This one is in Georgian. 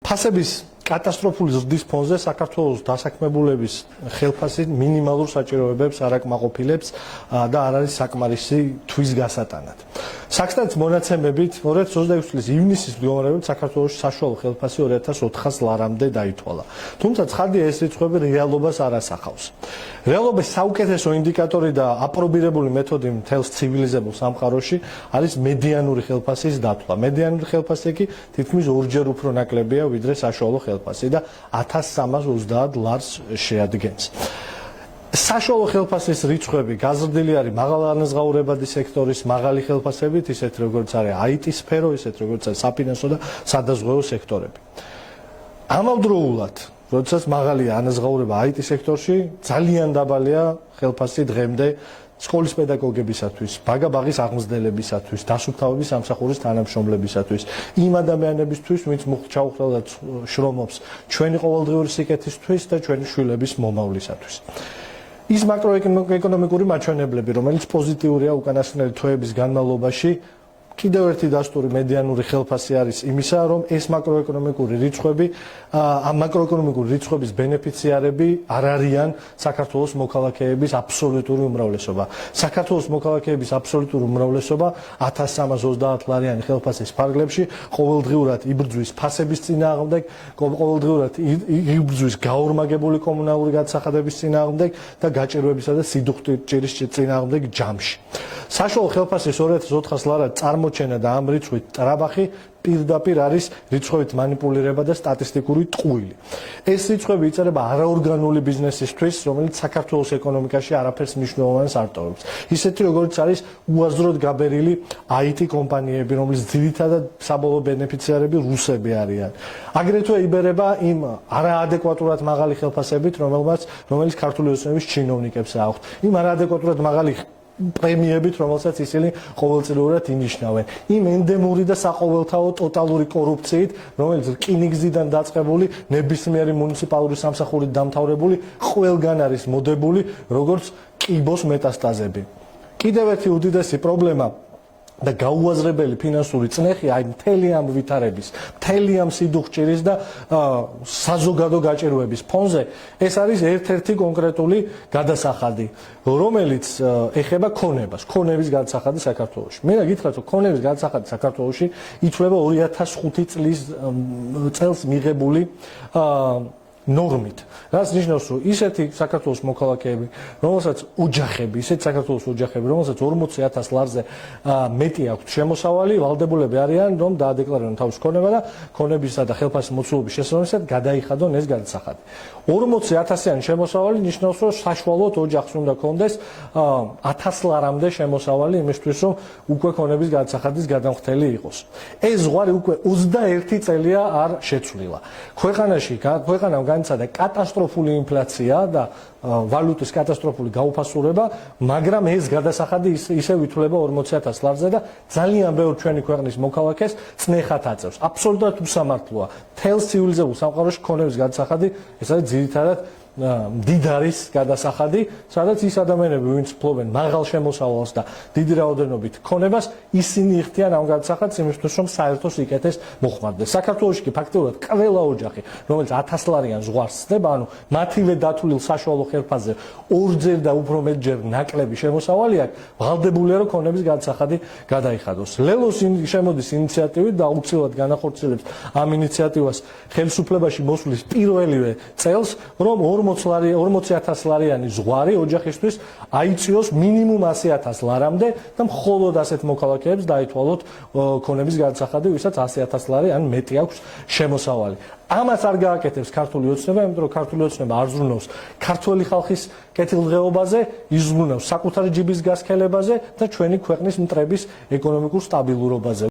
ფასების კატასტროფული ზრდის ფონზე საქართველოს დასაქმებულების ხელფასი მინიმალურ საჭიროებებს არ აკმაყოფილებს და არ არის საკმარისი თვის გასატანად. საქსტატის მონაცემებით 2026 წლის ივნისის მდგომარეობით საქართველოს საშუალო ხელფასი 2400 ლარამდე დაითვალა. თუმცა ცხადია ეს რიცხვები რეალობას არ ასახავს. რეალობის საუკეთესო ინდიკატორი და აპრობირებული მეთოდი მთელს ცივილიზებულ სამყაროში არის მედიანური ხელფასის დათვლა. მედიანური ხელფასი კი თითქმის ორჯერ უფრო ნაკლებია ვიდრე საშუალო ხელფასი და 1330 ლარს შეადგენს. საშუალო ხელფასის რიცხვები გაზრდილი არის მაღალანაზღაურებადი სექტორის მაღალი ხელფასებით, ისეთ როგორც არის IT სფერო, ისეთ როგორც არის საფინანსო და სადაზღვევო სექტორები. ამავდროულად, როდესაც მაღალია ანაზღაურება IT სექტორში, ძალიან დაბალია ხელფასი დღემდე სკოლის პედაგოგებისათვის, ბაგა-ბაღის აღმზრდებლებისათვის, დასუფთავების სამსახურის თანამშრომლებისათვის, იმ ადამიანებისთვის, ვინც ჩაუხრელად შრომობს ჩვენი ყოველდღიური სიკეთისთვის და ჩვენი შვილების მომავლისათვის. ის მაკროეკონომიკური მაჩვენებლები, რომელიც პოზიტიურია უკანასკნელი თვეების განმავლობაში, კიდევ ერთი დასტური მედიანური ხელფასი არის იმისა, რომ ეს მაკროეკონომიკური რიცხვების ბენეფიციარები არ არიან საქართველოს მოქალაქეების აბსოლუტური უმრავლესობა. საქართველოს მოქალაქეების აბსოლუტური უმრავლესობა 1330 ლარიანი ხელფასის ფარგლებში ყოველდღიურად იბრძვის ფასების წინააღმდეგ, ყოველდღიურად იბრძვის გაორმაგებული კომუნალური გადასახადების წინააღმდეგ და გაჭირვებისა და სიდუხტიჭირის წინააღმდეგ ჯამში. საშუალო ხელფასის 2400 ლარა წარმოჩენა და ამ რიცხვით ტრაბახი პირდაპირ არის რიცხვებით მანიპულირება და სტატისტიკური ტყუილი. ეს რიცხვები იწერება არაორგანული ბიზნესისთვის, რომელიც საქართველოს ეკონომიკაში არაფერს მნიშვნელოვანს არ ტოვებს. ისეთი როგორც არის უაზროდ გაბერილი IT კომპანიები, რომლის ძირითადად საბოლოო ბენეფიციარები რუსები არიან. აგრეთვე იბერება იმ არაადეკვატურად მაღალი ხელფასებით, რომელიც ქართული ოცნების ჩინოვნიკებს აქვთ. იმ არაადეკვატურად მაღალი პრემიებით, რომელსაც ისინი ყოველწლიურად ინიშნავენ. იმ ენდემური და საყოველთაო ტოტალური კორუფციით, რომელიც რკინიგზიდან დაწყებული, ნებისმიერი მუნიციპალური სამსახურით დამთავრებული, ყველგან არის მოდებული, როგორც კიბოს მეტასტაზები. კიდევ ერთი უდიდესი პრობლემა და გაუაზრებელი ფინანსური წნეხი აი მთელი ამ ვითარების, მთელი ამ სიდუხჭირის და საზოგადო გაჭირვების ფონზე ეს არის ერთ-ერთი კონკრეტული გადასახადი, რომელიც ეხება ქონების გადასახადი საქართველოში. მე რა გითხრათ, რომ ქონების გადასახადი საქართველოში ითვლება 2005 წელს მიღებული ნორმით. რაც ნიშნავს, რომ ისეთი საქართველოს მოქალაქეები, რომელსაც საქართველოს ოჯახები, რომელსაც 40000 ლარზე მეტი აქვს შემოსავალი, ვალდებულები არიან, რომ დაადეკლარირონ თავის ქონება და ქონებისა და ხელფასის მოცულობის შესაბამისად გადაიხადონ ეს გადასახადი. 40000-იანი შემოსავალი ნიშნავს, რომ საშუალოდ ოჯახს უნდა ქონდეს 1000 ლარამდე შემოსავალი იმისთვის, რომ უკვე ქონების გადასახადის გადამხდელი იყოს. ეს ზღვარი უკვე 21 წელია არ შეცვლილა. ქვეყანამ განიცადა კატასტროფული ინფლაცია და ვალუტის კატასტროფული გაუფასურება, მაგრამ ეს გადასახადი ისევ ითვლება 40000 ლარზე და ძალიან ბევრ ჩვენი ქვეყნის მოქალაქეს წნეხად აწევს. აბსოლუტურად უსამართლოა. მთელს ცივილიზებულ სამყაროში ქონების გადასახადი ეს არის ძირითადად მდიდარის გადასახადი, სადაც ის ადამიანები, ვინც ფლობენ მაღალ შემოსავალს და დიდი რაოდენობით ქონებას, ისინი იხდიან ამ გადასახადს იმისთვის, რომ საერთო სიკეთეს მოხმარდეს. საქართველოში კი ფაქტობრივად ყველა ოჯახი, რომელიც 1000 ლარიან ზღვარს ცდება, ანუ მათივე დათვლილ საშუალო ხელფასზე ორჯერ და უფრო მეტჯერ ნაკლები შემოსავალი აქვს, ვალდებულია, რომ ქონების გადასახადი გადაიხადოს. ლელოს შემოდის ინიციატივით და აუცილებლად განახორციელებს ამ ინიციატივას ხელისუფლებაში მოსვლის პირველივე წელს, რომ 40000 ლარიანი ზღვარი ოჯახისთვის აიწიოს მინიმუმ 100000 ლარამდე და მხოლოდ ასეთ მოქალაქეებს დაითვალოთ ქონების გადასახადი, ვისაც 100000 ლარი ან მეტი აქვს შემოსავალი. ამას არ გააკეთებს ქართული ოცნება, იმიტომ რომ ქართული ოცნება არ ზრუნავს ქართველი ხალხის კეთილდღეობაზე, იზრუნავს საკუთარი ჯიბის გასქელებაზე და ჩვენი ქვეყნის მტრების ეკონომიკურ სტაბილურობაზე.